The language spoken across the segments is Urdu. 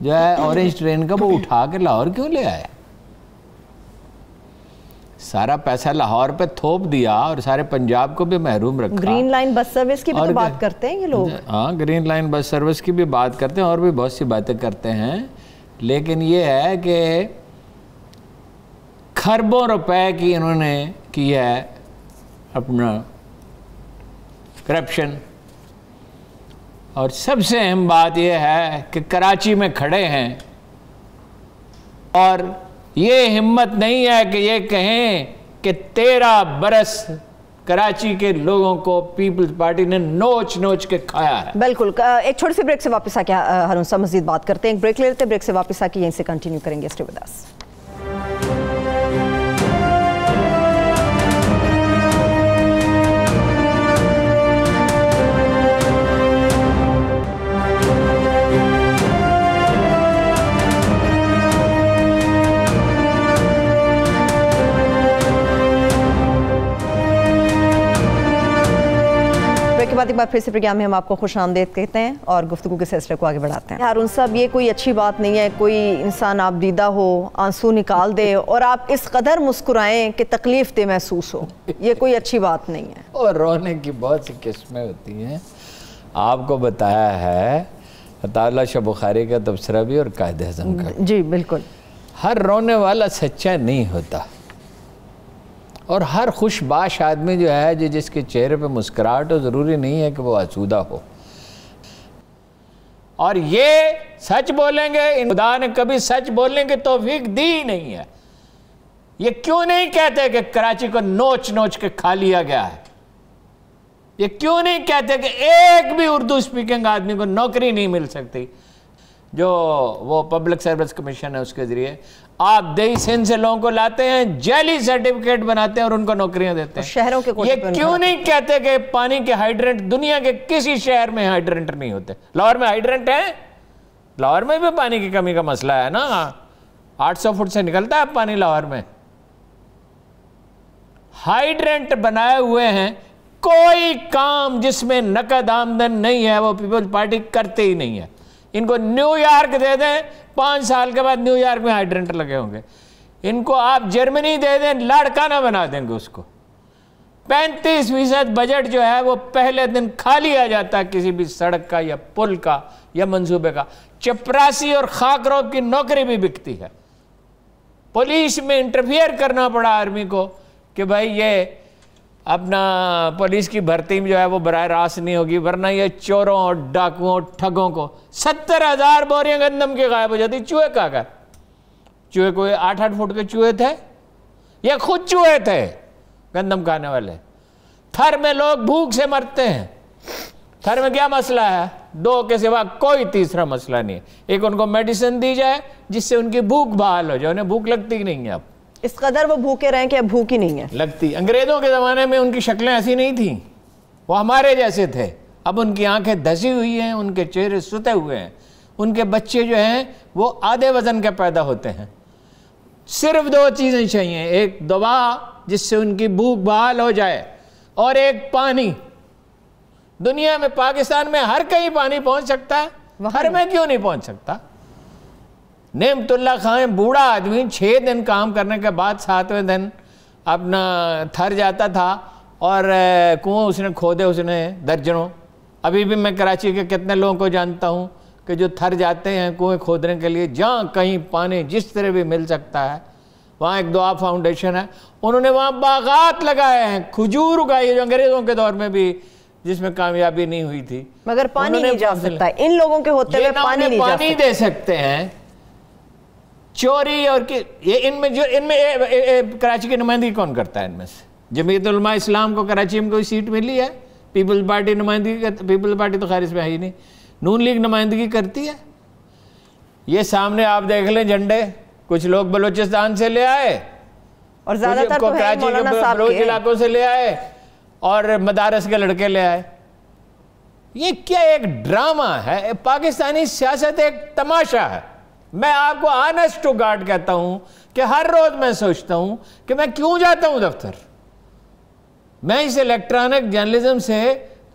جو ہے اورنج ٹرین کا وہ اٹھا کے لاہور کیوں لے آئے؟ سارا پیسہ لاہور پہ تھوپ دیا اور سارے پنجاب کو بھی محروم رکھا. گرین لائن بس سروس کی بھی تو بات کرتے ہیں یہ لوگ. ہاں گرین لائن بس سروس کی بھی بات کرتے ہیں اور بھی بہت سی باتیں کرتے ہیں, لیکن یہ ہے کہ کھربوں روپے کی انہوں نے کی ہے اپنا کرپشن. اور سب سے اہم بات یہ ہے کہ کراچی میں کھڑے ہیں اور یہ ہمت نہیں ہے کہ یہ کہیں کہ 13 برس کراچی کے لوگوں کو پیپلز پارٹی نے نوچ نوچ کے کھایا ہے. بالکل. ایک چھوٹی سی بریک سے واپس آ کے ہارون صاحب مزید بات کرتے ہیں. ایک بریک لیتے ہیں, بریک سے واپس آ کے یہیں سے کنٹینیو کریں گے. Stay with us. کے بعد ایک بار پھر سے پروگرام میں ہم آپ کو خوش آمدید کہتے ہیں اور گفتگو کے سلسلے کو آگے بڑھاتے ہیں. ہارون صاحب, یہ کوئی اچھی بات نہیں ہے کوئی انسان آپ دیدہ ہو, آنسو نکال دے اور آپ اس قدر مسکرائیں کہ تکلیف دہ محسوس ہو. یہ کوئی اچھی بات نہیں ہے. اور رونے کی بہت سی قسمیں ہوتی ہیں. آپ کو بتایا ہے عطا اللہ شاہ بخاری کا تبصرہ بھی اور قائد اعظم کا. جی بالکل. ہر رونے والا سچا نہیں ہوتا اور ہر خوش باش آدمی جو ہے جس کے چہرے پہ مسکراہٹ ہو ضروری نہیں ہے کہ وہ آسودہ ہو. اور یہ سچ بولیں گے, خدا نے کبھی سچ بولنے کی توفیق دی ہی نہیں ہے. یہ کیوں نہیں کہتے کہ کراچی کو نوچ نوچ کے کھا لیا گیا ہے؟ یہ کیوں نہیں کہتے کہ ایک بھی اردو سپیکنگ آدمی کو نوکری نہیں مل سکتی؟ جو وہ پبلک سروس کمیشن ہے اس کے ذریعے آپ دیہی سندھ سے لوگوں کو لاتے ہیں, جعلی سرٹیفکیٹ بناتے ہیں اور ان کو نوکریاں دیتے ہیں. شہروں کے یہ کیوں نہیں کہتے کہ پانی کے ہائیڈرنٹ دنیا کے کسی شہر میں ہائیڈرنٹ نہیں ہوتے؟ لاہور میں ہائیڈرنٹ ہیں, لاہور میں بھی پانی کی کمی کا مسئلہ ہے نا. 800 فٹ سے نکلتا ہے پانی لاہور میں. ہائیڈرنٹ بنائے ہوئے ہیں, کوئی کام جس میں نقد آمدن نہیں ہے وہ پیپلز پارٹی کرتے ہی نہیں ہے. ان کو نیو یارک دے دیں, 5 سال کے بعد نیو یارک میں ہائیڈرنٹ لگے ہوں گے. ان کو آپ جرمنی دے دیں, لاڑکانہ بنا دیں گے اس کو. 35% بجٹ جو ہے وہ پہلے دن کھا لیا جاتا ہے کسی بھی سڑک کا یا پل کا یا منصوبے کا. چپراسی اور خاک روب کی نوکری بھی بکتی ہے. پولیس میں انٹرفیئر کرنا پڑا آرمی کو کہ بھائی یہ اپنا پولیس کی بھرتی میں جو ہے وہ براہ راست نہیں ہوگی, ورنہ یہ چوروں اور ڈاکوؤں اور ٹھگوں کو 70,000 بوریاں گندم کے غائب ہو جاتی. چوہے کہاں گئے؟ چوہے کوئی 8 فٹ کے چوہے تھے, یہ خود چوہے تھے گندم کھانے والے. تھر میں لوگ بھوک سے مرتے ہیں. تھر میں کیا مسئلہ ہے؟ 2 کے سوا کوئی تیسرا مسئلہ نہیں ہے. ایک ان کو میڈیسن دی جائے جس سے ان کی بھوک بحال ہو جائے. انہیں بھوک لگتی ہی نہیں ہے. اب اس قدر وہ بھوکے رہیں کہ اب بھوک ہی نہیں ہے لگتی. انگریزوں کے زمانے میں ان کی شکلیں ایسی نہیں تھیں, وہ ہمارے جیسے تھے. اب ان کی آنکھیں دھسی ہوئی ہیں, ان کے چہرے ستے ہوئے ہیں. ان کے بچے جو ہیں وہ آدھے وزن کے پیدا ہوتے ہیں. صرف 2 چیزیں چاہیے, ایک دوا جس سے ان کی بھوک بحال ہو جائے اور ایک پانی. دنیا میں پاکستان میں ہر کہیں پانی پہنچ سکتا ہے, ہر میں کیوں نہیں پہنچ سکتا؟ نعمت اللہ خان بوڑھا آدمی 6 دن کام کرنے کے بعد 7ویں دن اپنا تھر جاتا تھا اور کنویں اس نے کھودے, اس نے درجنوں. ابھی بھی میں کراچی کے کتنے لوگوں کو جانتا ہوں کہ جو تھر جاتے ہیں کنویں کھودنے کے لیے, جہاں کہیں پانی جس طرح بھی مل سکتا ہے. وہاں ایک دعا فاؤنڈیشن ہے, انہوں نے وہاں باغات لگائے ہیں, کھجور اگائی جو انگریزوں کے دور میں بھی جس میں کامیابی نہیں ہوئی تھی. مگر پانی نہیں جا سکتا ہے ان لوگوں کے ہوتے ہوئے, پانی نہیں جا سکتا. دے سکتے ہیں چوری اور ان میں کراچی کی نمائندگی کون کرتا ہے؟ ان میں سے جمعیت علماء اسلام کو کراچی میں کوئی سیٹ ملی ہے؟ پیپلز پارٹی نمائندگی, پیپلز پارٹی تو خیر اس میں ہے ہی نہیں. نون لیگ نمائندگی کرتی ہے. یہ سامنے آپ دیکھ لیں جھنڈے, کچھ لوگ بلوچستان سے لے آئے اور زیادہ تر تو ہے مولانا صاحب بلوچ علاقوں سے لے آئے اور مدارس کے لڑکے لے آئے. یہ کیا ایک ڈرامہ ہے؟ پاکستانی سیاست ایک تماشا ہے. میں آپ کو آنسٹ ٹو گاڈ کہتا ہوں کہ ہر روز میں سوچتا ہوں کہ میں کیوں جاتا ہوں دفتر. میں اس الیکٹرانک جرنلزم سے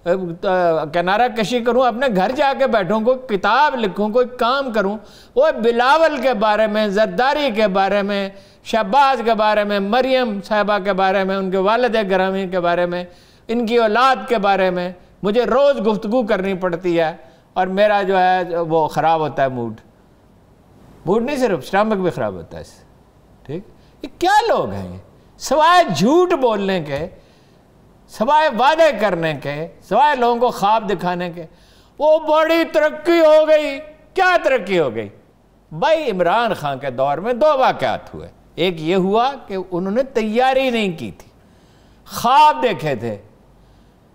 کنارہ کشی کروں، اپنے گھر جا کے بیٹھوں، کوئی کتاب لکھوں، کوئی کام کروں، وہ بلاول کے بارے میں، زرداری کے بارے میں، شہباز کے بارے میں، مریم صاحبہ کے بارے میں، ان کے والد گرامی کے بارے میں، ان کی اولاد کے بارے میں مجھے روز گفتگو کرنی پڑتی ہے، اور میرا جو ہے وہ خراب ہوتا ہے موڈ نہیں، صرف اسٹامک بھی خراب ہوتا ہے اس سے. ٹھیک، یہ کیا لوگ ہیں یہ؟ سوائے جھوٹ بولنے کے، سوائے وعدے کرنے کے، سوائے لوگوں کو خواب دکھانے کے. وہ بڑی ترقی ہو گئی. کیا ترقی ہو گئی بھائی؟ عمران خان کے دور میں 2 واقعات ہوئے. ایک یہ ہوا کہ انہوں نے تیاری نہیں کی تھی، خواب دیکھے تھے.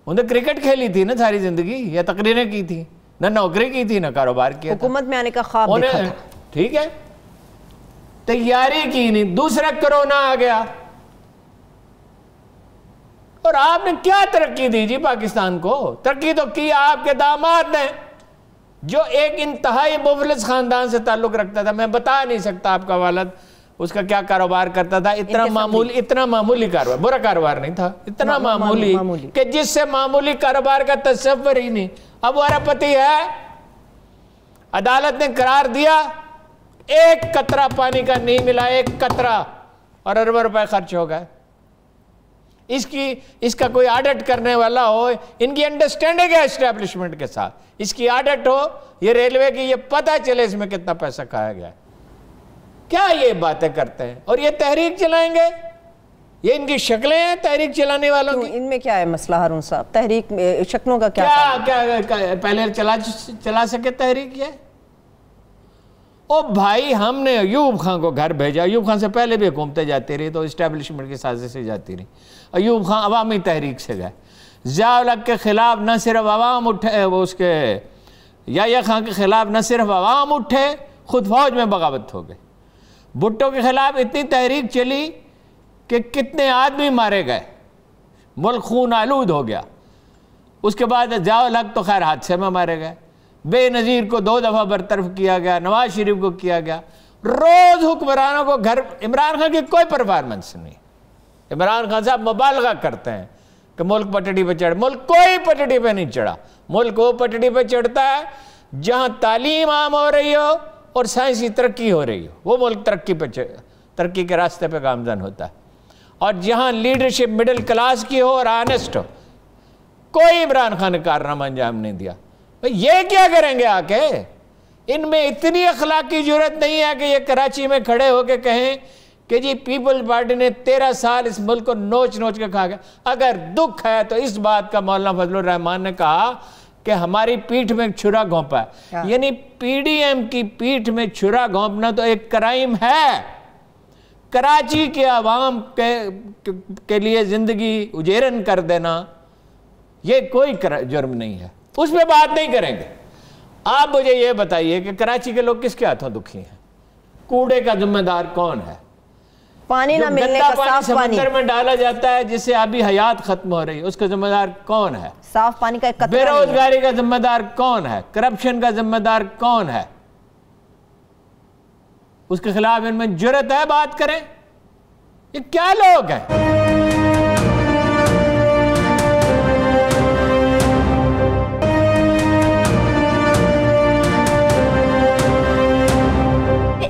انہوں نے کرکٹ کھیلی تھی نا ساری زندگی، یا تقریریں کی تھی، نہ نوکری کی تھی، نہ کاروبار کیا تھا. حکومت میں آنے کا خواب دیکھا تھا. ٹھیک ہے، تیاری کی نہیں. دوسرا کرونا آ گیا، اور آپ نے کیا ترقی دی جی پاکستان کو؟ ترقی تو کی آپ کے داماد نے، جو ایک انتہائی مفلس خاندان سے تعلق رکھتا تھا. میں بتا نہیں سکتا آپ کا والد اس کا کیا کاروبار کرتا تھا. اتنا معمولی کاروبار، برا کاروبار نہیں تھا، اتنا معمولی کہ جس سے معمولی کاروبار کا تصور ہی نہیں. اب وہ اربپتی ہے. عدالت نے قرار دیا، 1 قطرہ پانی کا نہیں ملا، 1 قطرہ، اور اربوں روپے خرچ ہو گئے. اس کا کوئی آڈٹ کرنے والا ہو، ان کی انڈرسٹینڈنگ ہے اسٹیبلشمنٹ کے ساتھ، اس کی آڈٹ ہو، یہ ریلوے کی، یہ پتہ چلے اس میں کتنا پیسہ کھایا گیا ہے. کیا یہ باتیں کرتے ہیں؟ اور یہ تحریک چلائیں گے. یہ ان کی شکلیں ہیں تحریک چلانے والوں کی. ان میں کیا ہے مسئلہ ہارون صاحب؟ تحریک شکلوں کا کیا پہلے چلا سکے تحریک؟ یہ او بھائی، ہم نے ایوب خان کو گھر بھیجا. ایوب خان سے پہلے بھی حکومتیں جاتی رہی تو اسٹیبلشمنٹ کی سازش سے جاتی رہی. ایوب خان عوامی تحریک سے گئے. ضیاء الحق کے خلاف نہ صرف عوام اٹھے، وہ اس کے یحییٰ خان کے خلاف نہ صرف عوام اٹھے، خود فوج میں بغاوت ہو گئی. بھٹو کے خلاف اتنی تحریک چلی کہ کتنے آدمی مارے گئے، ملک خون آلود ہو گیا. اس کے بعد ضیاء الحق تو خیر حادثے میں مارے گئے. بے نظیر کو 2 دفعہ برطرف کیا گیا، نواز شریف کو کیا گیا. روز حکمرانوں کو گھر. عمران خان کی کوئی پرفارمنس نہیں. عمران خان صاحب مبالغہ کرتے ہیں کہ ملک پٹڑی پہ چڑھ. ملک کوئی پٹڑی پہ نہیں چڑھا. ملک وہ پٹڑی پہ چڑھتا ہے جہاں تعلیم عام ہو رہی ہو اور سائنسی ترقی ہو رہی ہو. وہ ملک ترقی کے راستے پہ گامزن ہوتا ہے. اور جہاں لیڈرشپ مڈل کلاس کی ہو اور آنیسٹ ہو. کوئی عمران خان نے کارنامہ انجام نہیں دیا. یہ کیا کریں گے آ کے؟ ان میں اتنی اخلاقی جرت نہیں ہے کہ یہ کراچی میں کھڑے ہو کے کہیں کہ جی پیپلز پارٹی نے 13 سال اس ملک کو نوچ کے کھا گیا. اگر دکھ ہے تو اس بات کا مولانا فضل الرحمان نے کہا کہ ہماری پیٹھ میں چھرا گھونپا ہے. یعنی پی ڈی ایم کی پیٹھ میں چھرا گھونپنا تو ایک کرائم ہے. کراچی کے عوام کے لیے زندگی اجیرن کر دینا یہ کوئی جرم نہیں ہے. اس پہ بات نہیں کریں گے. آپ مجھے یہ بتائیے کہ کراچی کے لوگ کس کے ہاتھوں دکھی ہیں؟ کوڑے کا ذمہ دار کون ہے؟ پانی نہ ملنے کا صاف پانی سمندر میں ڈالا جاتا ہے جس سے آبی حیات ختم ہو رہی ہے، اس کا ذمہ دار کون ہے؟ صاف پانی کا ایک قطرہ بے روزگاری کا ذمہ دار کون ہے؟ کرپشن کا ذمہ دار کون ہے؟ اس کے خلاف ان میں جرت ہے بات کریں؟ یہ کیا لوگ ہیں؟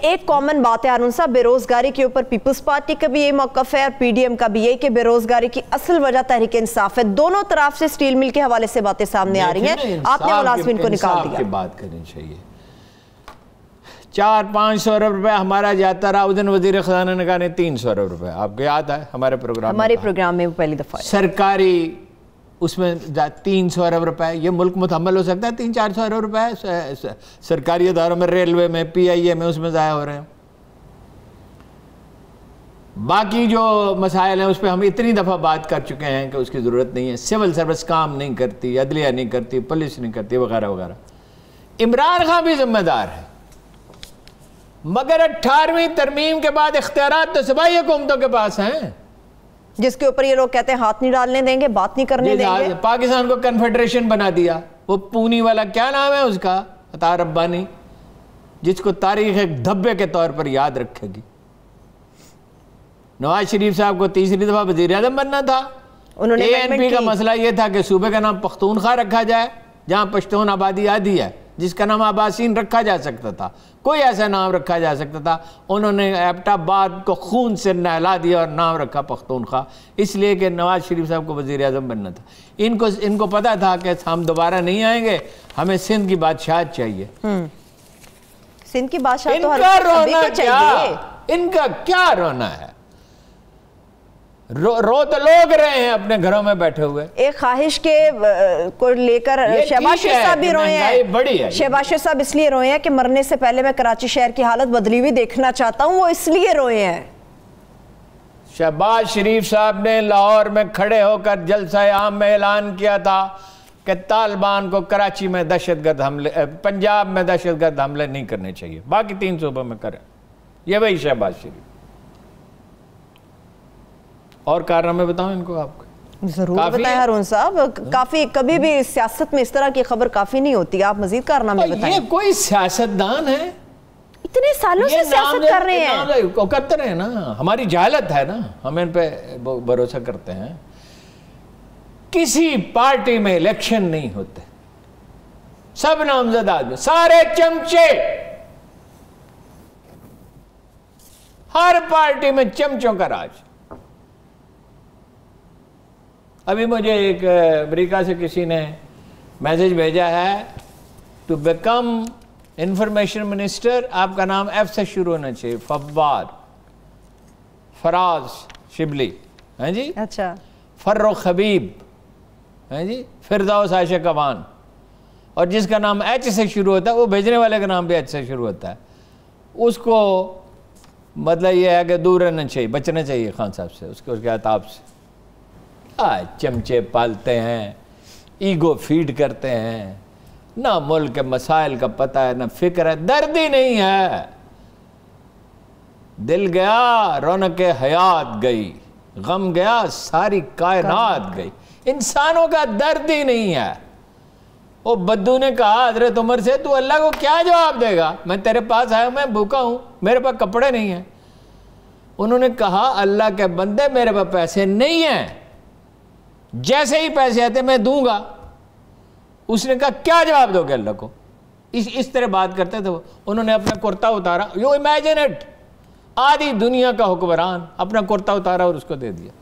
ایک کامن بات ہے ہارون صاحب، بے روزگاری کے اوپر پیپلز پارٹی کا بھی یہ موقف ہے اور پی ڈی ایم کا بھی یہ کہ بے روزگاری کی اصل وجہ تحریک انصاف ہے. دونوں طرف سے سٹیل مل کے حوالے سے باتیں سامنے آ رہی ہیں. آپ نے ملازمین کو نکال دیا. انصاف کی بات کرنی چاہیے. 400-500 ارب روپے ہمارا جاتا رہا. اس دن وزیر خزانہ نے کہا نہیں 300 ارب روپے. آپ کو یاد ہے ہمارے پروگرام میں وہ پہلی دفعہ سرکاری اس میں 300 ارب روپے. یہ ملک متحمل ہو سکتا ہے 300-400 ارب روپے سرکاری اداروں میں، ریلوے میں، پی آئی اے میں، اس میں ضائع ہو رہے ہیں. باقی جو مسائل ہیں اس پہ ہم اتنی دفعہ بات کر چکے ہیں کہ اس کی ضرورت نہیں ہے. سول سروس کام نہیں کرتی، عدلیہ نہیں کرتی، پولیس نہیں کرتی، وغیرہ وغیرہ. عمران خان بھی ذمہ دار ہے، مگر 18ویں ترمیم کے بعد اختیارات تو صوبائی حکومتوں کے پاس ہیں، جس کے اوپر یہ لوگ کہتے ہیں ہاتھ نہیں ڈالنے دیں گے، بات نہیں کرنے دیں گے. پاکستان کو کنفیڈریشن بنا دیا. وہ پونی والا کیا نام ہے اس کا، عطا ربانی، جس کو تاریخ ایک دھبے کے طور پر یاد رکھے گی. نواز شریف صاحب کو 3ری دفعہ وزیر اعظم بننا تھا، ANP کا مسئلہ یہ تھا کہ صوبے کا نام پختونخوا رکھا جائے جہاں پشتون آبادی آدھی ہے، جس کا نام عباسین رکھا جا سکتا تھا، کوئی ایسا نام رکھا جا سکتا تھا. انہوں نے ایبٹ آباد کو خون سے نہلا دیا اور نام رکھا پختونخوا، اس لیے کہ نواز شریف صاحب کو وزیر اعظم بننا تھا. ان کو پتا تھا کہ ہم دوبارہ نہیں آئیں گے، ہمیں سندھ کی بادشاہت چاہیے. سندھ کی بادشاہت تو ان کا کیا رونا ہے؟ رو تو لوگ رہے ہیں اپنے گھروں میں بیٹھے ہوئے. ایک خواہش کے کو لے کر شہباز شریف صاحب بھی روئے ہیں. شہباز شریف صاحب اس لیے روئے ہیں کہ مرنے سے پہلے میں کراچی شہر کی حالت بدلی ہوئی دیکھنا چاہتا ہوں، وہ اس لیے روئے ہیں. شہباز شریف صاحب نے لاہور میں کھڑے ہو کر جلسہ عام میں اعلان کیا تھا کہ طالبان کو کراچی میں دہشت گرد حملے، پنجاب میں دہشت گرد حملے نہیں کرنے چاہیے، باقی 3 صوبوں میں کریں. یہ وہی شہباز شریف. اور کارنامے بتاؤں ان کو آپ کو؟ ضرور بتائیں ہارون صاحب. کافی کبھی بھی سیاست میں اس طرح کی خبر کافی نہیں ہوتی، آپ مزید کارنامے بتائیں. یہ کوئی سیاستدان ہے؟ اتنے سالوں سے سیاست کر رہے ہیں. کرتے رہے نا، ہماری جہالت ہے نا، ہم ان پہ بھروسہ کرتے ہیں. کسی پارٹی میں الیکشن نہیں ہوتے، سب نامزد آدمی، سارے چمچے، ہر پارٹی میں چمچوں کا راج. ابھی مجھے ایک امریکہ سے کسی نے میسج بھیجا ہے، ٹو بیکم انفارمیشن منسٹر آپ کا نام ایف سے شروع ہونا چاہیے. فواد، فراز شبلی، ہاں جی، اچھا، فروخ حبیب، ہاں جی، فردوس عائشہ کوان. اور جس کا نام ایچ سے شروع ہوتا ہے وہ بھیجنے والے کا نام بھی ایچ سے شروع ہوتا ہے. اس کو مطلب یہ ہے کہ دور رہنا چاہیے، بچنا چاہیے خان صاحب سے، اس کے عطاب سے. چمچے پالتے ہیں، ایگو فیڈ کرتے ہیں، نہ ملک کے مسائل کا پتہ ہے، نہ فکر ہے، درد ہی نہیں ہے. دل گیا رونق حیات گئی، غم گیا ساری کائنات گئی. انسانوں کا درد ہی نہیں ہے. وہ بدو نے کہا حضرت عمر سے، تو اللہ کو کیا جواب دے گا؟ میں تیرے پاس آیا ہوں، میں بھوکا ہوں، میرے پاس کپڑے نہیں ہیں. انہوں نے کہا اللہ کے بندے میرے پاس پیسے نہیں ہیں، جیسے ہی پیسے آتے میں دوں گا. اس نے کہا کیا جواب دو گے اللہ کو؟ اس طرح بات کرتے تھے وہ. انہوں نے اپنا کرتا اتارا، یو امیجن اٹ، آدھی دنیا کا حکمران اپنا کرتا اتارا اور اس کو دے دیا.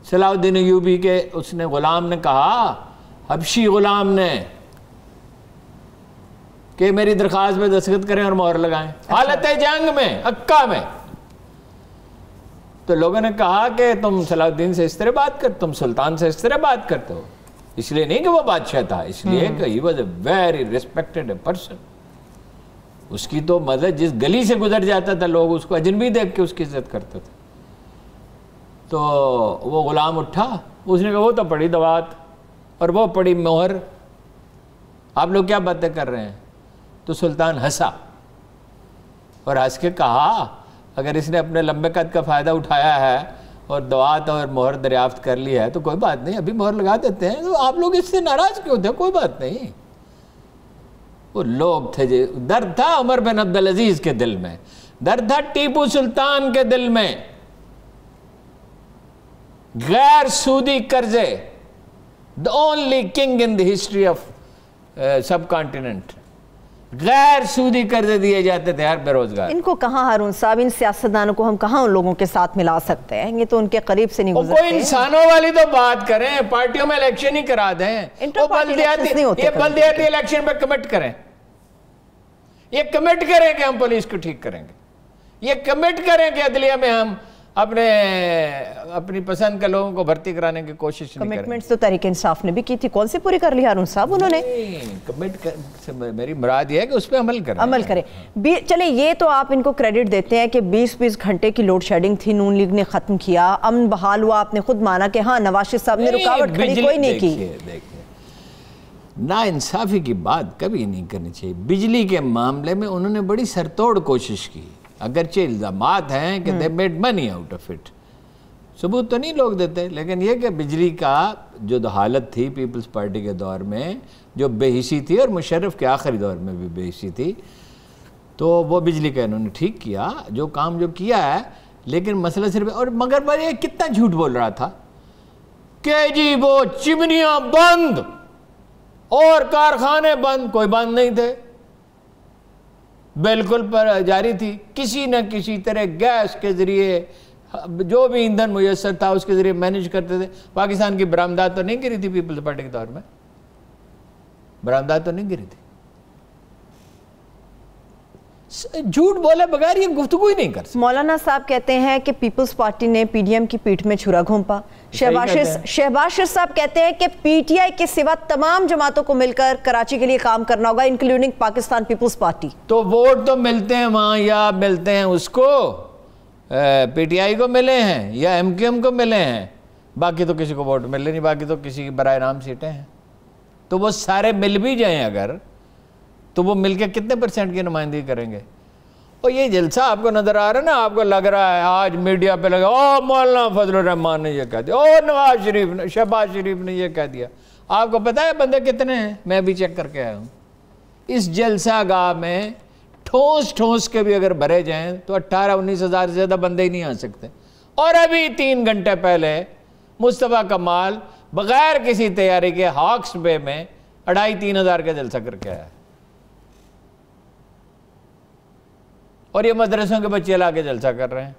صلاح الدین ایوبی کے اس نے غلام نے کہا، حبشی غلام نے، کہ میری درخواست پہ دستخط کریں اور مہر لگائیں حالت جنگ میں، عکا میں. تو لوگوں نے کہا کہ تم صلاح الدین سے اس طرح بات کرتے، تم سلطان سے اس طرح بات کرتے ہو. اس لیے نہیں کہ وہ بادشاہ تھا، اس لیے کہ he was a very respected person. اس کی تو مدد جس گلی سے گزر جاتا تھا لوگ اس کو اجنبی دیکھ کے اس کی عزت کرتے تھے. تو وہ غلام اٹھا، اس نے کہا وہ تو پڑی دوات اور وہ پڑی مہر، آپ لوگ کیا باتیں کر رہے ہیں؟ تو سلطان ہنسا اور ہنس کے کہا اگر اس نے اپنے لمبے قد کا فائدہ اٹھایا ہے اور دوات اور مہر دریافت کر لی ہے تو کوئی بات نہیں، ابھی مہر لگا دیتے ہیں. تو آپ لوگ اس سے ناراض کیوں تھے؟ کوئی بات نہیں. وہ لوگ تھے جو درد تھا عمر بن عبدالعزیز کے دل میں، درد تھا ٹیپو سلطان کے دل میں. غیر سودی قرضے، the only king in the history of subcontinent. غیر سودی قرضے دیے جاتے تھے ہر بے روزگار. ان کو کہاں ہارون صاحب، ان سیاستدانوں کو ہم کہاں ان لوگوں کے ساتھ ملا سکتے ہیں؟ یہ تو ان کے قریب سے نہیں گزرتے. کوئی انسانوں والی تو بات کریں، پارٹیوں میں الیکشن ہی کرا دیں. یہ بلدیاتی الیکشن پہ کمٹ کریں، یہ کمٹ کریں کہ ہم پولیس کو ٹھیک کریں گے، یہ کمٹ کریں کہ عدلیہ میں ہم اپنی پسند کے لوگوں کو بھرتی کرانے کی کوشش نہیں کریں. کمٹمنٹس تو تحریک انصاف نے بھی کی تھی، کون سی پوری کر لی ہارون صاحب انہوں نے؟ میری مراد یہ ہے کہ اس پہ عمل کریں. چلیں یہ تو آپ ان کو کریڈٹ دیتے ہیں کہ 20 گھنٹے کی لوڈ شیڈنگ تھی، نون لیگ نے ختم کیا، امن بحال ہوا، آپ نے خود مانا کہ ہاں نواز شریف صاحب نے رکاوٹ کھڑی کوئی نہیں کی. دیکھیے نا انصافی کی بات کبھی نہیں کرنی چاہیے. بجلی کے معاملے میں انہوں نے بڑی سرتوڑ کوشش کی، اگرچہ الزامات ہیں کہ they made money out of it، ثبوت تو نہیں لوگ دیتے، لیکن یہ کہ بجلی کا جو حالت تھی پیپلز پارٹی کے دور میں جو بے حسی تھی اور مشرف کے آخری دور میں بھی بے حسی تھی، تو وہ بجلی کا انہوں نے ٹھیک کیا. جو کام جو کیا ہے، لیکن مسئلہ صرف اور مگر میں یہ کتنا جھوٹ بول رہا تھا کہ جی وہ چمنیاں بند اور کارخانے بند، کوئی بند نہیں تھے، بالکل پر جاری تھی، کسی نہ کسی طرح گیس کے ذریعے جو بھی ایندھن میسر تھا اس کے ذریعے مینیج کرتے تھے۔ پاکستان کی برآمدات تو نہیں گری تھی پیپلز پارٹی کے دور میں، برآمدات تو نہیں گری تھی۔ جھوٹ بولے بغیر یہ گفتگو ہی نہیں کر سکتے۔ مولانا صاحب کہتے ہیں کہ پیپلز پارٹی نے پی ڈی ایم کی پیٹھ میں چھرا گھونپا۔ شہباز شریف صاحب کہتے ہیں کہ پی ٹی آئی کے سوا تمام جماعتوں کو مل کر کراچی کے لیے کام کرنا ہوگا، انکلوڈنگ پاکستان پیپلز پارٹی۔ تو ووٹ تو ملتے ہیں وہاں، یا ملتے ہیں اس کو پی ٹی آئی کو ملے ہیں یا ایم کیو ایم کو ملے ہیں، باقی تو کسی کو ووٹ ملے نہیں، باقی تو کسی کی برائے نام سیٹیں ہیں۔ تو وہ سارے مل بھی جائیں اگر، تو وہ مل کے کتنے % کی نمائندگی کریں گے؟ اور یہ جلسہ آپ کو نظر آ رہا ہے نا، آپ کو لگ رہا ہے آج میڈیا پہ لگا او مولانا فضل الرحمان نے یہ کہہ دیا، او نواز شریف نے، شہباز شریف نے یہ کہہ دیا۔ آپ کو پتہ ہے بندے کتنے ہیں؟ میں بھی چیک کر کے آیا ہوں۔ اس جلسہ گاہ میں ٹھونس کے بھی اگر بھرے جائیں تو 18-19 ہزار سے زیادہ بندے ہی نہیں آ سکتے۔ اور ابھی 3 گھنٹے پہلے مصطفیٰ کمال بغیر کسی تیاری کے ہاکس بے میں 2,500-3 ہزار کا جلسہ کر کے آیا، اور یہ مدرسوں کے بچے لا کے جلسہ کر رہے ہیں۔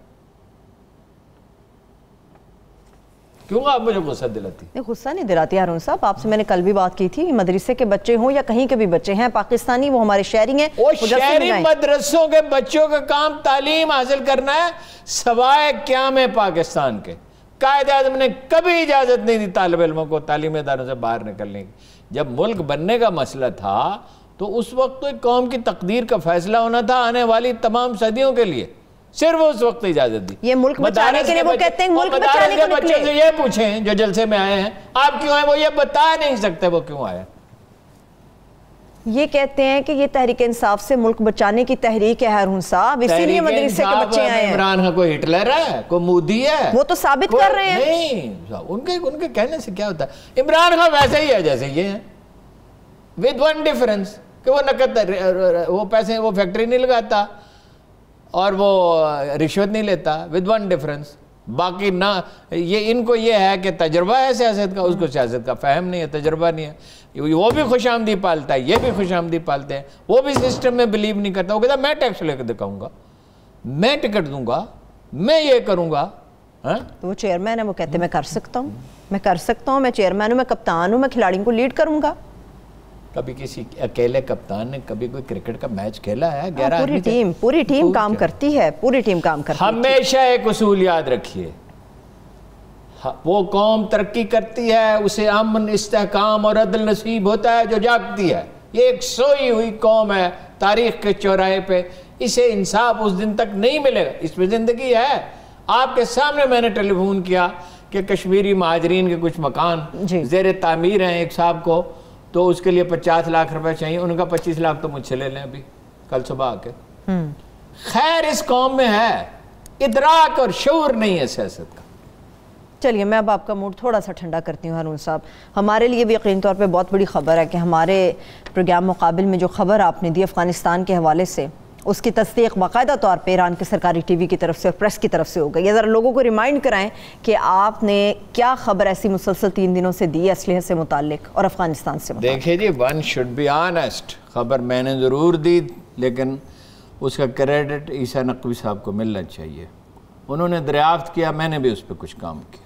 کیوں آپ مجھے غصہ دلاتی؟ نہیں، غصہ نہیں دلاتی ہارون صاحب، آپ سے میں نے کل بھی بات کی تھی، مدرسے کے بچے ہوں یا کہیں کے بھی بچے ہیں پاکستانی، وہ ہمارے شہری ہیں۔ وہ شہری مدرسوں کے بچوں کا کام تعلیم حاصل کرنا ہے، سوائے قیام پاکستان کے۔ قائد اعظم نے کبھی اجازت نہیں دی طالب علموں کو تعلیم اداروں سے باہر نکلنے کی۔ جب ملک بننے کا مسئلہ تھا تو اس وقت تو ایک قوم کی تقدیر کا فیصلہ ہونا تھا آنے والی تمام صدیوں کے لیے، صرف اس وقت اجازت دی۔ یہ ملک بچانے کے لیے، وہ کہتے ہیں ملک بچانے کے بچوں سے یہ پوچھیں جو جلسے میں آئے ہیں آپ کیوں آئے، وہ یہ بتا نہیں سکتے وہ کیوں آئے۔ یہ کہتے ہیں کہ یہ تحریک انصاف سے ملک بچانے کی تحریک ہے ہارون صاحب، اسی لیے مدرسے کے بچے آئے ہیں۔ عمران خان کوئی ہٹلر ہے، کوئی مودی ہے؟ وہ تو ثابت کر رہے ہیں۔ نہیں، ان کے کہنے سے کیا ہوتا ہے؟ عمران خان ویسے ہی ہے جیسے یہ ہیں، with one difference کہ وہ نقد وہ پیسے وہ فیکٹری نہیں لگاتا اور وہ رشوت نہیں لیتا، with one difference۔ باقی نہ یہ ان کو یہ ہے کہ تجربہ ہے سیاست کا، اس کو سیاست کا فہم نہیں ہے، تجربہ نہیں ہے۔ وہ بھی خوش آمدی پالتا ہے، یہ بھی خوش آمدی پالتے ہیں، وہ بھی سسٹم میں بلیو نہیں کرتا۔ وہ کہتا ہے میں ٹیکس لے کے دکھاؤں گا، میں ٹکٹ دوں گا، میں یہ کروں گا۔ تو وہ چیئرمین ہے، وہ کہتے ہیں میں کر سکتا ہوں، میں کر سکتا ہوں، میں چیئرمین ہوں، میں کپتان ہوں، میں کھلاڑیوں کو لیڈ کروں گا۔ کبھی کسی اکیلے کپتان نے کبھی کوئی کرکٹ کا میچ کھیلا ہے؟ پوری ٹیم کام کرتی ہے، پوری ٹیم کام کرتی ہے۔ ہمیشہ ایک اصول یاد رکھیے، وہ قوم ترقی کرتی ہے، اسے امن، استحکام اور عدل نصیب ہوتا ہے جو جاگتی ہے۔ یہ ایک سوئی ہوئی قوم ہے تاریخ کے چوراہے پہ، اسے انصاف اس دن تک نہیں ملے گا۔ اس میں زندگی ہے۔ آپ کے سامنے میں نے ٹیلی فون کیا کہ کشمیری مہاجرین کے کچھ مکان زیر تعمیر ہیں ایک صاحب کو، تو اس کے لیے 50 لاکھ روپے چاہیے، ان کا 25 لاکھ تو مجھ سے لے لیں ابھی کل صبح آ کے۔ خیر اس قوم میں ہے، ادراک اور شعور نہیں ہے سیاست کا۔ چلیے میں اب آپ کا موڈ تھوڑا سا ٹھنڈا کرتی ہوں ہارون صاحب۔ ہمارے لیے بھی یقین طور پہ بہت بڑی خبر ہے کہ ہمارے پروگرام مقابل میں جو خبر آپ نے دی افغانستان کے حوالے سے، اس کی تصدیق باقاعدہ طور پہ ایران کے سرکاری ٹی وی کی طرف سے اور پریس کی طرف سے ہو گئی۔ یہ ذرا لوگوں کو ریمائنڈ کرائیں کہ آپ نے کیا خبر ایسی مسلسل 3 دنوں سے دی اسلحے سے متعلق اور افغانستان سے متعلق؟ دیکھیں جی، ون شوڈ بی آنیسٹ، خبر میں نے ضرور دی لیکن اس کا کریڈٹ عیسیٰ نقوی صاحب کو ملنا چاہیے۔ انہوں نے دریافت کیا، میں نے بھی اس پہ کچھ کام کیا۔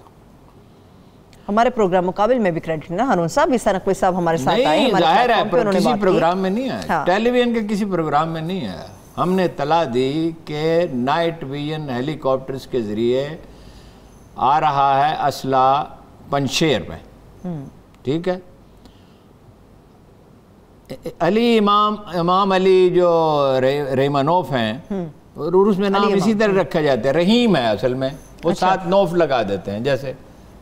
ہمارے پروگرام مقابل میں بھی کریڈٹ نا ہارون صاحب، عیسیٰ نقوی صاحب ہمارے ساتھ آئے، ظاہر ہے کسی پروگرام میں نہیں آیا، ٹیلی ویژن کے کسی پروگرام میں نہیں آیا۔ ہم نے اطلاع دی کہ نائٹ ویژن ہیلی کاپٹرز کے ذریعے آ رہا ہے اسلحہ پنشیر میں، ٹھیک ہے۔ علی امام علی جو ریمانوف ہیں، روس میں نام اسی طرح رکھا جاتا ہے، رحیم ہے اصل میں، وہ ساتھ نوف لگا دیتے ہیں، جیسے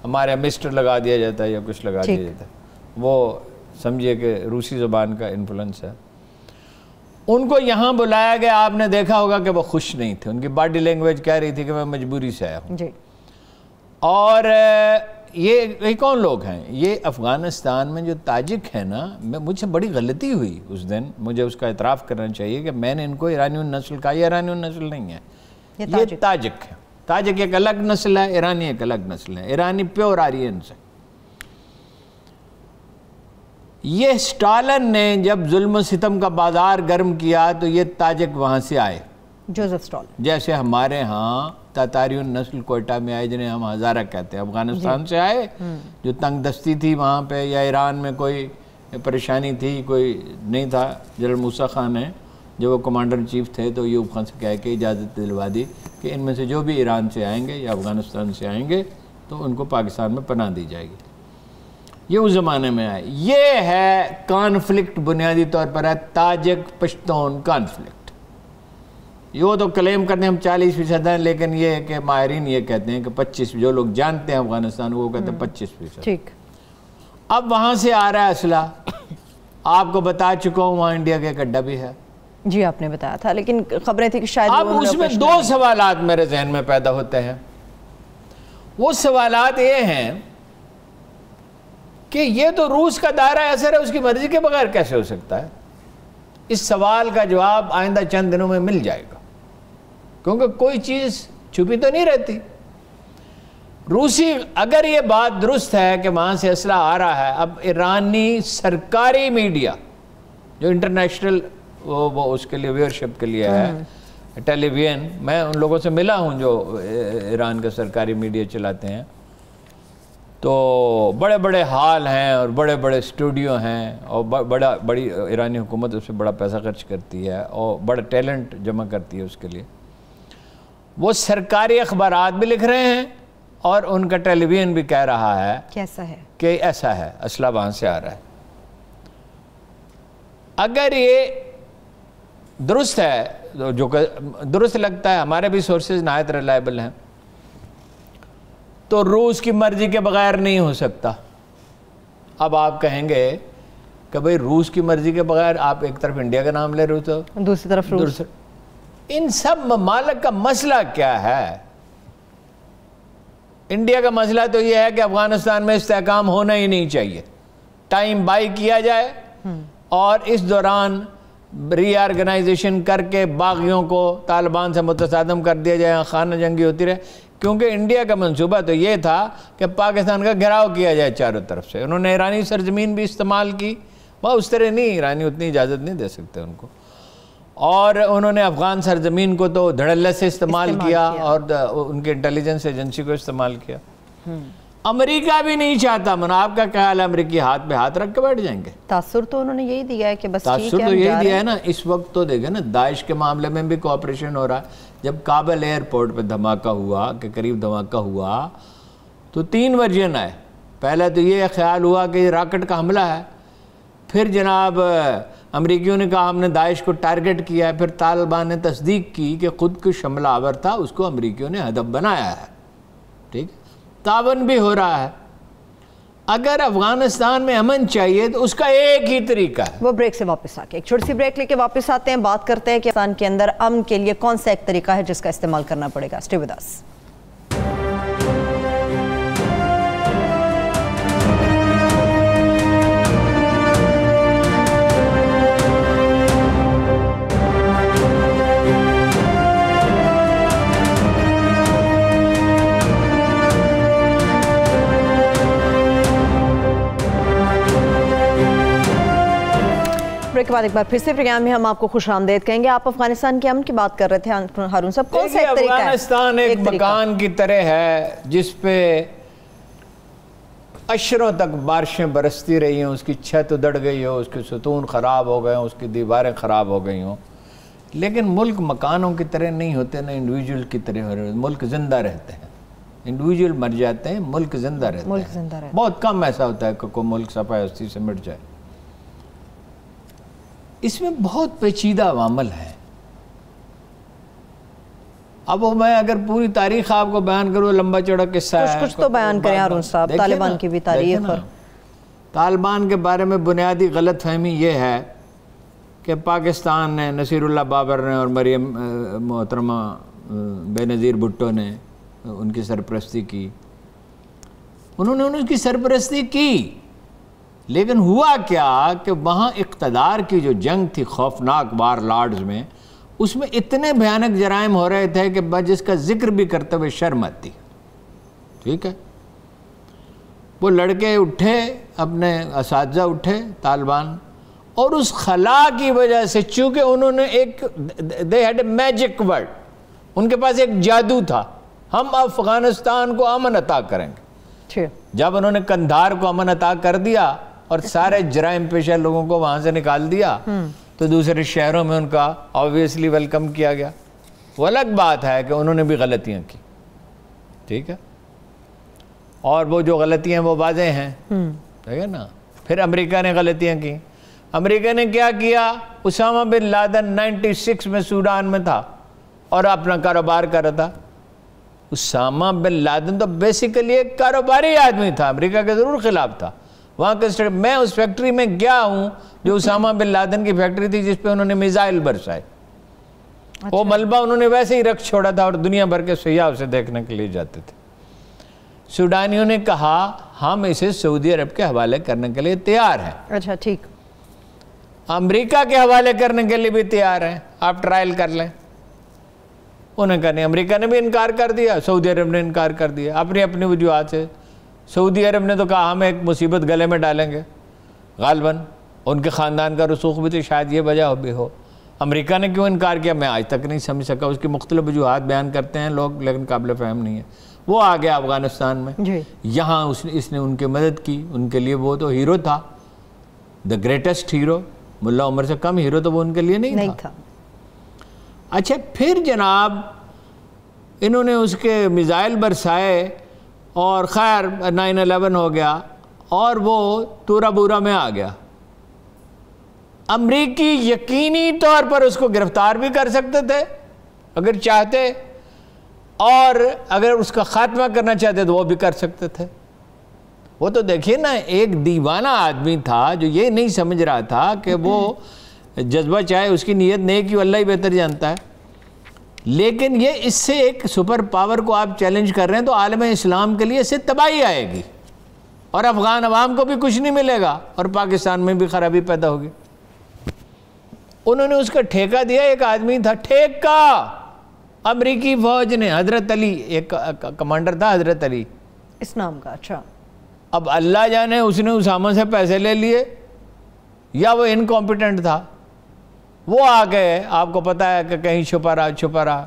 ہمارے مسٹر لگا دیا جاتا ہے یا کچھ لگا دیا جاتا ہے، وہ سمجھیے کہ روسی زبان کا انفلوئنس ہے۔ ان کو یہاں بلایا گیا، آپ نے دیکھا ہوگا کہ وہ خوش نہیں تھے، ان کی باڈی لینگویج کہہ رہی تھی کہ میں مجبوری سے آیا ہوں۔ اور یہ کون لوگ ہیں؟ یہ افغانستان میں جو تاجک ہیں نا، مجھ سے بڑی غلطی ہوئی اس دن، مجھے اس کا اعتراف کرنا چاہیے کہ میں نے ان کو ایرانی النسل کہا، یہ ایرانی النسل نہیں ہے، یہ تاجک ہیں، تاجک ایک الگ نسل ہے، ایرانی ایک الگ نسل ہے، ایرانی پیور آرینز ہے۔ یہ سٹالن نے جب ظلم و ستم کا بازار گرم کیا تو یہ تاجک وہاں سے آئے، جوزف سٹالن، جیسے ہمارے ہاں تاتاریون نسل کوئٹہ میں آئے جنہیں ہم ہزارہ کہتے ہیں، افغانستان سے آئے جو تنگ دستی تھی وہاں پہ، یا ایران میں کوئی پریشانی تھی، کوئی نہیں تھا۔ جنرل موسیٰ خان ہیں جو وہ کمانڈر ان چیف تھے تو ایوب خان سے کہہ کے اجازت دلوا دی کہ ان میں سے جو بھی ایران سے آئیں گے یا افغانستان سے آئیں گے تو ان کو پاکستان میں پناہ دی جائے گی۔ یہ اس زمانے میں آئے۔ یہ ہے کانفلکٹ، بنیادی طور پر ہے تاجک پشتون کانفلکٹ۔ یہ تو کلیم کرتے ہیں ہم 40% ہیں، لیکن یہ ہے کہ ماہرین یہ کہتے ہیں کہ 25، جو لوگ جانتے ہیں افغانستان وہ کہتے ہیں 25%۔ ٹھیک۔ اب وہاں سے آ رہا ہے اسلحہ، آپ کو بتا چکا ہوں وہاں انڈیا کا ایک اڈا بھی ہے۔ جی آپ نے بتایا تھا، لیکن خبریں تھی کہ شاید اب اس میں 2 سوالات میرے ذہن میں پیدا ہوتے ہیں۔ وہ سوالات یہ ہیں کہ یہ تو روس کا دائرہ اثر ہے، اس کی مرضی کے بغیر کیسے ہو سکتا ہے؟ اس سوال کا جواب آئندہ چند دنوں میں مل جائے گا، کیونکہ کوئی چیز چھپی تو نہیں رہتی۔ روسی اگر یہ بات درست ہے کہ وہاں سے اسلحہ آ رہا ہے، اب ایرانی سرکاری میڈیا جو انٹرنیشنل وہ اس کے لیے ویئرشپ کے لیے ہے، ٹیلی ویژن، میں ان لوگوں سے ملا ہوں جو ایران کا سرکاری میڈیا چلاتے ہیں، تو بڑے بڑے ہال ہیں اور بڑے بڑے اسٹوڈیو ہیں، اور بڑی ایرانی حکومت اس پہ بڑا پیسہ خرچ کرتی ہے اور بڑا ٹیلنٹ جمع کرتی ہے اس کے لیے۔ وہ سرکاری اخبارات بھی لکھ رہے ہیں اور ان کا ٹیلی ویژن بھی کہہ رہا ہے کیسا ہے کہ ایسا ہے، اسلحہ وہاں سے آ رہا ہے۔ اگر یہ درست ہے، جو کہ درست لگتا ہے، ہمارے بھی سورسز نہایت ریلائبل ہیں، تو روس کی مرضی کے بغیر نہیں ہو سکتا۔ اب آپ کہیں گے کہ بھئی روس کی مرضی کے بغیر، آپ ایک طرف انڈیا کا نام لے رہے ہو تو دوسری طرف روس۔ ان سب ممالک کا مسئلہ کیا ہے؟ انڈیا کا مسئلہ تو یہ ہے کہ افغانستان میں استحکام ہونا ہی نہیں چاہیے، ٹائم بائی کیا جائے اور اس دوران ری آرگنائزیشن کر کے باغیوں کو طالبان سے متصادم کر دیا جائے، خانہ جنگی ہوتی رہے، کیونکہ انڈیا کا منصوبہ تو یہ تھا کہ پاکستان کا گھیراؤ کیا جائے چاروں طرف سے۔ انہوں نے ایرانی سرزمین بھی استعمال کی، وہ اس طرح نہیں، ایرانی اتنی اجازت نہیں دے سکتے ان کو، اور انہوں نے افغان سرزمین کو تو دھڑلے سے استعمال کیا اور ان کے انٹیلیجنس ایجنسی کو استعمال کیا۔ امریکہ بھی نہیں چاہتا، آپ کا خیال ہے امریکی ہاتھ پہ ہاتھ رکھ کے بیٹھ جائیں گے؟ تاثر تو انہوں نے یہی دیا ہے کہ بس تاثر تو یہی دیا ہے نا۔ اس وقت تو دیکھیں نا، داعش کے معاملے میں بھی کوآپریشن ہو رہا ہے۔ جب کابل ایئرپورٹ پہ دھماکہ ہوا، کہ قریب دھماکہ ہوا، تو 3 ورژن آئے۔ پہلے تو یہ خیال ہوا کہ یہ راکٹ کا حملہ ہے، پھر جناب امریکیوں نے کہا ہم نے داعش کو ٹارگٹ کیا ہے، پھر طالبان نے تصدیق کی کہ خود کش حملہ آور تھا، اس کو امریکیوں نے ہدف بنایا ہے۔ ٹھیک، تعاون بھی ہو رہا ہے۔ اگر افغانستان میں امن چاہیے تو اس کا ایک ہی طریقہ ہے۔ وہ بریک سے واپس آ کے ایک چھوٹی سی بریک لے کے واپس آتے ہیں، بات کرتے ہیں کہ پاکستان کے اندر امن کے لیے کون سا ایک طریقہ ہے جس کا استعمال کرنا پڑے گا۔ Stay with us. بریک کے بعد ایک بار پھر سے پروگرام میں ہم آپ کو خوش آمدید کہیں گے۔ آپ افغانستان کے امن کی بات کر رہے تھے ہارون صاحب، کون سا ایک طریقہ ہے؟ افغانستان ایک مکان کی طرح ہے جس پہ اشروں تک بارشیں برستی رہی ہیں، اس کی چھت اڑ گئی ہو، اس کے ستون خراب ہو گئے ہوں، اس کی دیواریں خراب ہو گئی ہوں، لیکن ملک مکانوں کی طرح نہیں ہوتے، نہ انڈیویجول کی طرح ہو رہے، ملک زندہ رہتے ہیں۔ انڈیویجول مر جاتے ہیں، ملک زندہ رہتے ہیں۔ بہت کم ایسا ہوتا ہے کہ کوئی ملک صفحہ ہستی سے مٹ جائے۔ اس میں بہت پیچیدہ عوامل ہیں۔ اب میں اگر پوری تاریخ آپ کو بیان کروں، لمبا چوڑا قصہ ہے، کچھ تو بیان کریں ہارون صاحب، طالبان کی بھی تاریخ۔ طالبان کے بارے میں بنیادی غلط فہمی یہ ہے کہ پاکستان نے، نصیر اللہ بابر نے اور مریم محترمہ بے نظیر بھٹو نے ان کی سرپرستی کی۔ انہوں نے ان کی سرپرستی کی، لیکن ہوا کیا کہ وہاں اقتدار کی جو جنگ تھی خوفناک وار لارڈز میں، اس میں اتنے بھیانک جرائم ہو رہے تھے کہ جس کا ذکر بھی کرتے ہوئے شرم آتی. ٹھیک ہے, وہ لڑکے اٹھے, اپنے اساتذہ اٹھے طالبان, اور اس خلا کی وجہ سے, چونکہ انہوں نے ایک they had a magic word, ان کے پاس ایک جادو تھا, ہم افغانستان کو امن عطا کریں گے. جب انہوں نے قندھار کو امن عطا کر دیا اور سارے جرائم پیشہ لوگوں کو وہاں سے نکال دیا, تو دوسرے شہروں میں ان کا آبویسلی ویلکم کیا گیا. وہ الگ بات ہے کہ انہوں نے بھی غلطیاں کی, ٹھیک ہے, اور وہ جو غلطیاں وہ واضح ہیں, ٹھیک ہے نا. پھر امریکہ نے غلطیاں کی. امریکہ نے کیا کیا؟ اسامہ بن لادن 96 میں سوڈان میں تھا اور اپنا کاروبار کر رہا تھا. اسامہ بن لادن تو بیسیکلی ایک کاروباری آدمی تھا, امریکہ کے ضرور خلاف تھا. وہاں کے میں اس فیکٹری میں گیا ہوں جو اسامہ بن لادن کی فیکٹری تھی, جس پہ انہوں نے میزائل برسائے. وہ ملبہ انہوں نے ویسے ہی رکھ چھوڑا تھا اور دنیا بھر کے سیاح اسے دیکھنے کے لیے جاتے تھے. سوڈانیوں نے کہا ہم اسے سعودی عرب کے حوالے کرنے کے لیے تیار ہیں. اچھا ٹھیک. امریکہ کے حوالے کرنے کے لیے بھی تیار ہیں, آپ ٹرائل کر لیں. انہوں نے کہا نہیں, امریکہ نے بھی انکار کر دیا, سعودی عرب نے انکار کر دیا اپنی اپنی وجوہات سے. سعودی عرب نے تو کہا ہم ایک مصیبت گلے میں ڈالیں گے, غالباً ان کے خاندان کا رسوخ بھی تو شاید یہ وجہ بھی ہو. امریکہ نے کیوں انکار کیا میں آج تک نہیں سمجھ سکا, اس کی مختلف وجوہات بیان کرتے ہیں لوگ, لیکن قابل فہم نہیں ہے. وہ آ گیا افغانستان میں, یہاں اس نے ان کی مدد کی, ان کے لیے وہ تو ہیرو تھا, دا گریٹسٹ ہیرو. ملا عمر سے کم ہیرو تو وہ ان کے لیے نہیں تھا. اچھا پھر جناب انہوں نے اس کے میزائل برسائے اور خیر 9/11 ہو گیا اور وہ تورا بورا میں آ گیا. امریکی یقینی طور پر اس کو گرفتار بھی کر سکتے تھے اگر چاہتے, اور اگر اس کا خاتمہ کرنا چاہتے تو وہ بھی کر سکتے تھے. وہ تو دیکھیے نا, ایک دیوانہ آدمی تھا جو یہ نہیں سمجھ رہا تھا کہ وہ جذبہ چاہے اس کی نیت نیک ہی اللہ ہی بہتر جانتا ہے, لیکن یہ اس سے ایک سپر پاور کو آپ چیلنج کر رہے ہیں تو عالم اسلام کے لیے اس سے تباہی آئے گی اور افغان عوام کو بھی کچھ نہیں ملے گا اور پاکستان میں بھی خرابی پیدا ہوگی. انہوں نے اس کا ٹھیکہ دیا, ایک آدمی تھا ٹھیکہ امریکی فوج نے, حضرت علی, ایک کمانڈر تھا حضرت علی اس نام کا. اچھا اب اللہ جانے اس نے اسامہ سے پیسے لے لیے یا وہ انکمپیٹنٹ تھا, وہ آ گئے, آپ کو پتا ہے کہ کہیں چھپا رہا.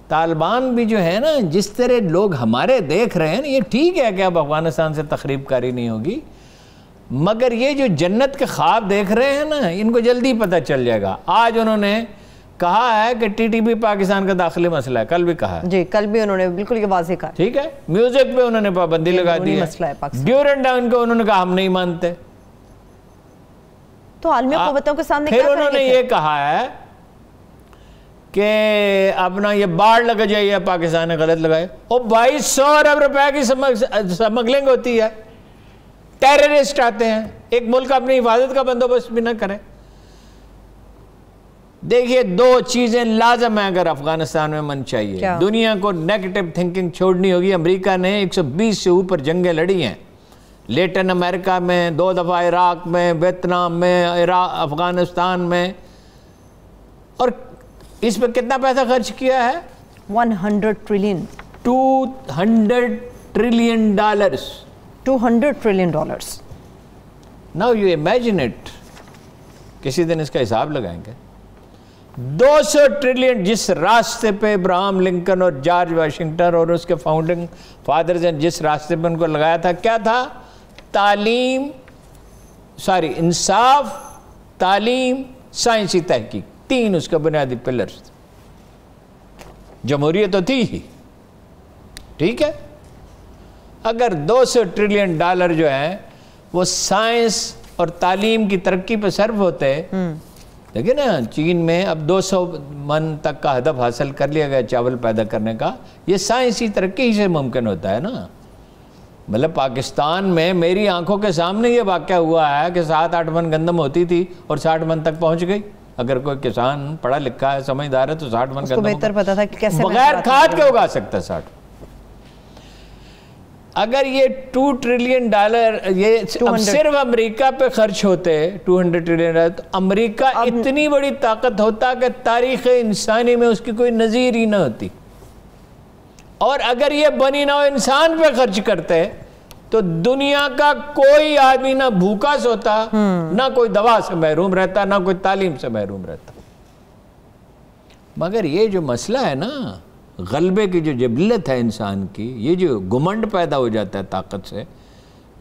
طالبان بھی جو ہے نا, جس طرح لوگ ہمارے دیکھ رہے ہیں نا, یہ ٹھیک ہے کہ اب افغانستان سے تخریب کاری نہیں ہوگی, مگر یہ جو جنت کے خواب دیکھ رہے ہیں نا, ان کو جلدی پتہ چل جائے گا. آج انہوں نے کہا ہے کہ ٹی ٹی پی پاکستان کا داخلی مسئلہ ہے, کل بھی کہا ہے. جی کل بھی انہوں نے بالکل یہ واضح کہا. ٹھیک ہے, میوزک پہ انہوں نے پابندی لگا دی ہے. ڈیورنٹ ڈاؤن کو انہوں نے کہا ہم نہیں مانتے. تو عالمی قوتوں کے سامنے پھر انہوں نے یہ کہا ہے کہ اپنا یہ باڑ لگا جائے, پاکستان نے غلط لگائے. اور 2200 ارب روپے کی سمگلنگ ہوتی ہے, ٹیررسٹ آتے ہیں, ایک ملک اپنی حفاظت کا بندوبست بھی نہ کرے. دیکھیے دو چیزیں لازم ہیں اگر افغانستان میں من چاہیے. دنیا کو نیگیٹو تھنکنگ چھوڑنی ہوگی. امریکہ نے 120 سے اوپر جنگیں لڑی ہیں, لیٹن امریکہ میں 2 دفعہ, عراق میں, ویتنام میں, افغانستان میں, اور اس پہ کتنا پیسہ خرچ کیا ہے؟ 100 trillion. 200 trillion dollars. 200 trillion dollars. Now you imagine it. کسی دن اس کا حساب لگائیں گے. 200 ٹریلین جس راستے پہ ابراہم لنکن اور جارج واشنگٹن اور اس کے فاؤنڈنگ فادرز نے جس راستے پہ ان کو لگایا تھا, کیا تھا؟ انصاف, تعلیم, سائنسی تحقیق, 3 اس کے بنیادی پلرز. جمہوریت تو تھی ہی, ٹھیک ہے. اگر 200 ٹریلین ڈالر جو ہیں وہ سائنس اور تعلیم کی ترقی پہ صرف ہوتے, دیکھیں نا چین میں اب 200 من تک کا ہدف حاصل کر لیا گیا چاول پیدا کرنے کا. یہ سائنسی ترقی ہی سے ممکن ہوتا ہے نا. مطلب پاکستان میں میری آنکھوں کے سامنے یہ واقعہ ہوا ہے کہ 7-8 من گندم ہوتی تھی اور 60 من تک پہنچ گئی. اگر کوئی کسان پڑھا لکھا ہے, سمجھدار ہے, تو 60 من گندم بہتر پتا تھا کہ کیسے بغیر کھاد کے اگا سکتا ہے 60. اگر یہ $2 ٹریلین یہ صرف امریکہ پہ خرچ ہوتے 200 ٹریلین تو امریکہ اتنی بڑی طاقت ہوتا کہ تاریخ انسانی میں اس کی کوئی نظیر ہی نہ ہوتی. اور اگر یہ بنی نوع انسان پہ خرچ کرتے تو دنیا کا کوئی آدمی نہ بھوکا سوتا، نہ کوئی دوا سے محروم رہتا، نہ کوئی تعلیم سے محروم رہتا. مگر یہ جو مسئلہ ہے نا، غلبے کی جو جبلت ہے انسان کی، یہ جو گمنڈ پیدا ہو جاتا ہے طاقت سے،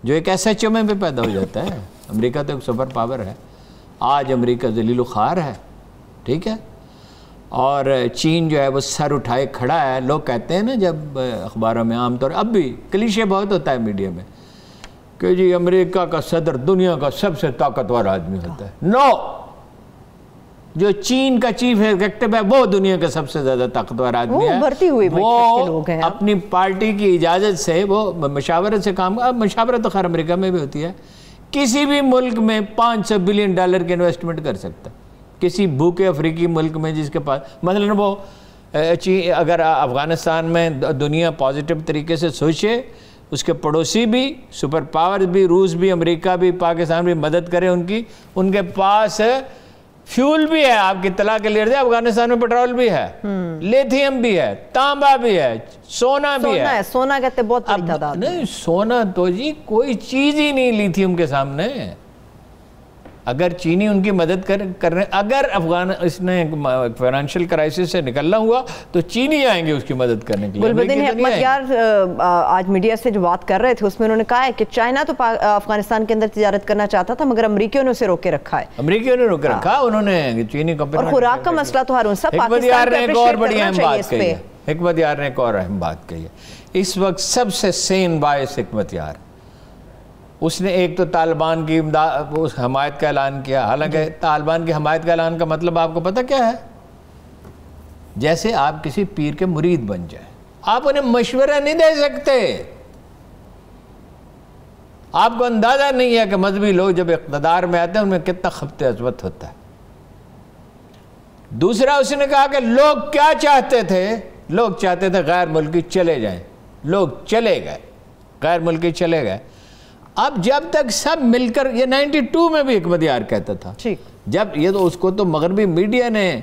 جو ایک SHO میں بھی پیدا ہو جاتا ہے. امریکہ تو ایک سپر پاور ہے. آج امریکہ ذلیل و خوار ہے، ٹھیک ہے، اور چین جو ہے وہ سر اٹھائے کھڑا ہے. لوگ کہتے ہیں نا جب اخباروں میں عام طور اب بھی کلیشے بہت ہوتا ہے میڈیا میں کہ جی امریکہ کا صدر دنیا کا سب سے طاقتور آدمی ہوتا ہے. نو، جو چین کا چیف ایگزیکٹو ہے وہ دنیا کا سب سے زیادہ طاقتور آدمی ہے. وہ اپنی پارٹی کی اجازت سے وہ مشاورت سے کام، اب مشاورت تو خیر امریکہ میں بھی ہوتی ہے، کسی بھی ملک میں $500 بلین کی انویسٹمنٹ کر سکتا ہے. کسی بھوکے افریقی ملک میں جس کے پاس مثلا وہ اگر افغانستان میں دنیا پازیٹیو طریقے سے سوچے، اس کے پڑوسی بھی، سپر پاور بھی، روس بھی، امریکہ بھی، پاکستان بھی مدد کرے ان کے پاس فیول بھی ہے. آپ کی اطلاع کے لیے افغانستان میں پٹرول بھی ہے، لیتھیم بھی ہے، تانبا بھی ہے، سونا بھی ہے. سونا کہتے بہت بڑی تعداد. نہیں، سونا تو جی کوئی چیز ہی نہیں لیتھیم کے سامنے. اگر چینی ان کی مدد کر رہے، اگر اس نے فائنانشیل کرائسس سے نکلنا ہوا تو چینی آئیں گے اس کی مدد کرنے کے لیے. گلبدین حکمت یار آج میڈیا سے جو بات کر رہے تھے اس میں انہوں نے کہا ہے کہ چائنا تو افغانستان کے اندر تجارت کرنا چاہتا تھا مگر امریکیوں نے اسے روکے رکھا ہے. امریکیوں نے روکے رکھا، انہوں نے چینی کمپنی. اور خوراک کا مسئلہ تو ہارون صاحب حکمت یار نے ایک اور بڑی اہم بات کہی ہے. حکمت یار نے ایک اور اہم بات کہی ہے. اس وقت سب سے سین باعث حکمت یار، اس نے ایک تو طالبان کی حمایت کا اعلان کیا. حالانکہ طالبان کی حمایت کا اعلان کا مطلب آپ کو پتہ کیا ہے؟ جیسے آپ کسی پیر کے مرید بن جائیں، آپ انہیں مشورہ نہیں دے سکتے. آپ کو اندازہ نہیں ہے کہ مذہبی لوگ جب اقتدار میں آتے ہیں ان میں کتنا خبط عظمت ہوتا ہے. دوسرا اس نے کہا کہ لوگ کیا چاہتے تھے؟ لوگ چاہتے تھے غیر ملکی چلے جائیں. لوگ چلے گئے، غیر ملکی چلے گئے. اب جب تک سب مل کر، یہ 92 میں بھی حکمت یار کہتا تھا، جب یہ تو اس کو تو مغربی میڈیا نے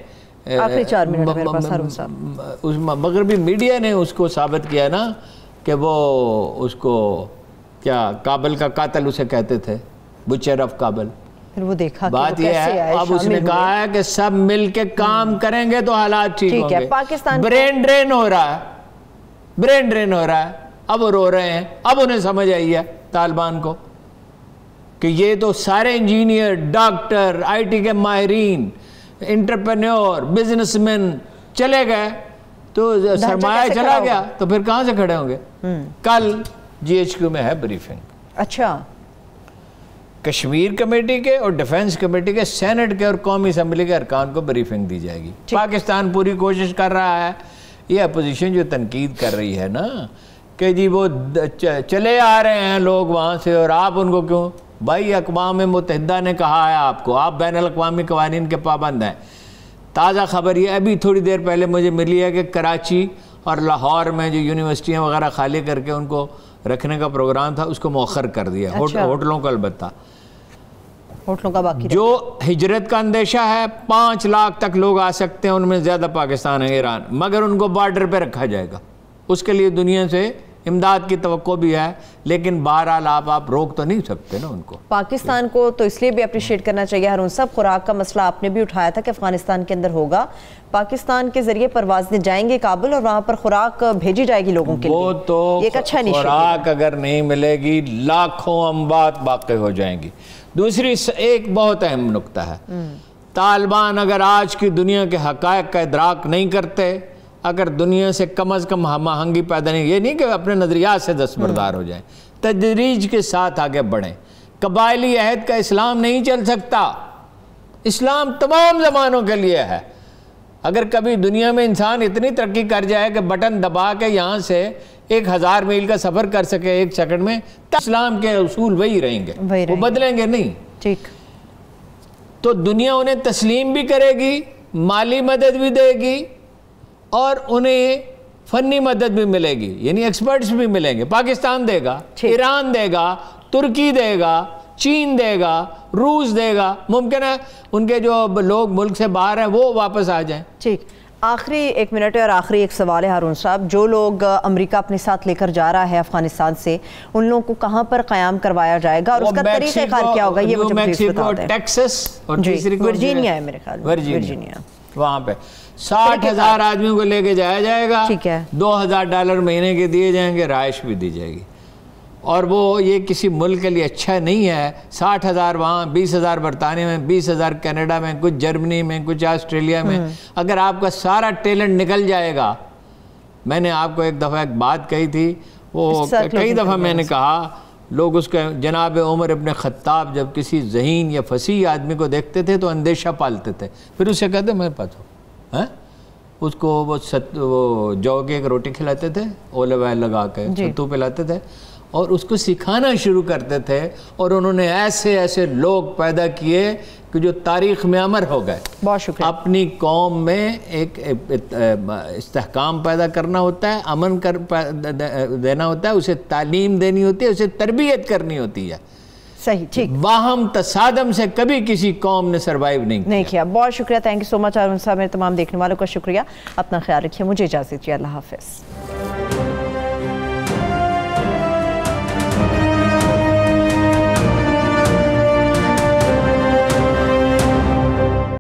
مغربی میڈیا نے اس کو ثابت کیا نا کہ وہ اس کو کیا کابل کا قاتل اسے کہتے تھے، بچر آف کابل. پھر وہ دیکھا بات یہ ہے اب اس نے کہا ہے کہ سب مل کے کام کریں گے تو حالات ٹھیک ہوں گے. پاکستان برین ڈرین ہو رہا ہے. اب وہ رو رہے ہیں. اب انہیں سمجھ آئی ہے طالبان کو کہ یہ تو سارے انجینئر، ڈاکٹر، IT کے ماہرین، انٹرپرینور، بزنس مین چلے گئے تو سرمایہ چلا گیا تو پھر کہاں سے کھڑے ہوں گے؟ کل GHQ میں ہے بریفنگ. اچھا، کشمیر کمیٹی کے اور ڈیفنس کمیٹی کے، سینٹ کے اور قومی اسمبلی کے ارکان کو بریفنگ دی جائے گی. پاکستان پوری کوشش کر رہا ہے. یہ اپوزیشن جو تنقید کر رہی ہے نا کہ جی وہ چلے آ رہے ہیں لوگ وہاں سے اور آپ ان کو کیوں؟ بھائی اقوام متحدہ نے کہا ہے آپ کو، آپ بین الاقوامی قوانین کے پابند ہیں. تازہ خبر یہ ابھی تھوڑی دیر پہلے مجھے ملی ہے کہ کراچی اور لاہور میں جو یونیورسٹیاں وغیرہ خالی کر کے ان کو رکھنے کا پروگرام تھا اس کو مؤخر کر دیا. ہوٹلوں کا البتہ ہوٹلوں کا باقی. جو ہجرت کا اندیشہ ہے 5 لاکھ تک لوگ آ سکتے ہیں، ان میں زیادہ پاکستان ہے، ایران، مگر ان کو بارڈر پہ رکھا جائے گا. اس کے لیے دنیا سے امداد کی توقع بھی ہے، لیکن بہرحال آپ روک تو نہیں سکتے نا ان کو. پاکستان کو تو اس لیے بھی اپریشیٹ کرنا چاہیے ہارون صاحب، خوراک کا مسئلہ آپ نے بھی اٹھایا تھا کہ افغانستان کے اندر ہوگا، پاکستان کے ذریعے پروازیں جائیں گے کابل اور وہاں پر خوراک بھیجی جائے گی لوگوں کے لیے. وہ تو خوراک اگر نہیں ملے گی لاکھوں اموات باقی ہو جائیں گی. دوسری ایک بہت اہم نکتہ ہے، طالبان اگر آج کی دنیا کے حقائق کا ادراک نہیں کرتے، اگر دنیا سے کم از کم ہم آہنگی پیدا نہیں، یہ نہیں کہ اپنے نظریات سے دستبردار ہو جائیں، تدریج کے ساتھ آگے بڑھیں. قبائلی عہد کا اسلام نہیں چل سکتا. اسلام تمام زمانوں کے لیے ہے. اگر کبھی دنیا میں انسان اتنی ترقی کر جائے کہ بٹن دبا کے یہاں سے 1000 میل کا سفر کر سکے 1 سیکنڈ میں، تو اسلام کے اصول وہی رہیں گے، وہ بدلیں گے نہیں. ٹھیک، تو دنیا انہیں تسلیم بھی کرے گی، مالی مدد بھی دے گی اور انہیں فنی مدد بھی ملے گی، یعنی ایکسپرٹس بھی ملیں گے، پاکستان دے گا، ایران دے گا، ترکی دے گا، چین دے گا، روس دے گا، ممکن ہے ان کے جو لوگ ملک سے باہر ہیں وہ واپس آ جائیں۔ ٹھیک، آخری ایک منٹ ہے اور آخری ایک سوال ہے ہارون صاحب، جو لوگ امریکہ اپنے ساتھ لے کر جا رہا ہے افغانستان سے، ان لوگوں کو کہاں پر قیام کروایا جائے گا اور اس کا طریقہ کار کیا ہوگا؟ یہ مجھے پلیز بتا دیں۔ ٹیکسس اور تیسری ورجینیا ہے میرے خیال میں، ورجینیا، وہاں پہ 60,000 آدمیوں کو لے کے جایا جائے گا، $2,000 مہینے کے دیے جائیں گے، رہائش بھی دی جائے گی، اور وہ یہ کسی ملک کے لیے اچھا نہیں ہے۔ 60,000 وہاں، 20,000 برطانیہ میں، 20,000 کینیڈا میں، کچھ جرمنی میں، کچھ آسٹریلیا میں، اگر آپ کا سارا ٹیلنٹ نکل جائے گا۔ میں نے آپ کو ایک دفعہ ایک بات کہی تھی، وہ کئی دفعہ میں نے کہا، لوگ اس کے جناب عمر ابن خطاب جب کسی ذہین یا فصیح آدمی کو دیکھتے تھے تو اندیشہ پالتے تھے، پھر اسے کہتے میرے پاس ہو، اس کو وہ جو کی ایک روٹی کھلاتے تھے، اولو آئل لگا کے ستو پلاتے تھے، اور اس کو سکھانا شروع کرتے تھے، اور انہوں نے ایسے ایسے لوگ پیدا کیے کہ جو تاریخ میں امر ہو گئے۔ بہت شکریہ۔ اپنی قوم میں ایک استحکام پیدا کرنا ہوتا ہے، امن دینا ہوتا ہے، اسے تعلیم دینی ہوتی ہے، اسے تربیت کرنی ہوتی ہے۔ صحیح، ٹھیک۔ باہم تصادم سے کبھی کسی قوم نے سروائیو نہیں کیا۔ بہت شکریہ، تھینک یو سو مچ ہارون صاحب، میرے تمام دیکھنے والوں کا شکریہ، اپنا خیال رکھیے، مجھے اجازت دیجیے، اللہ حافظ۔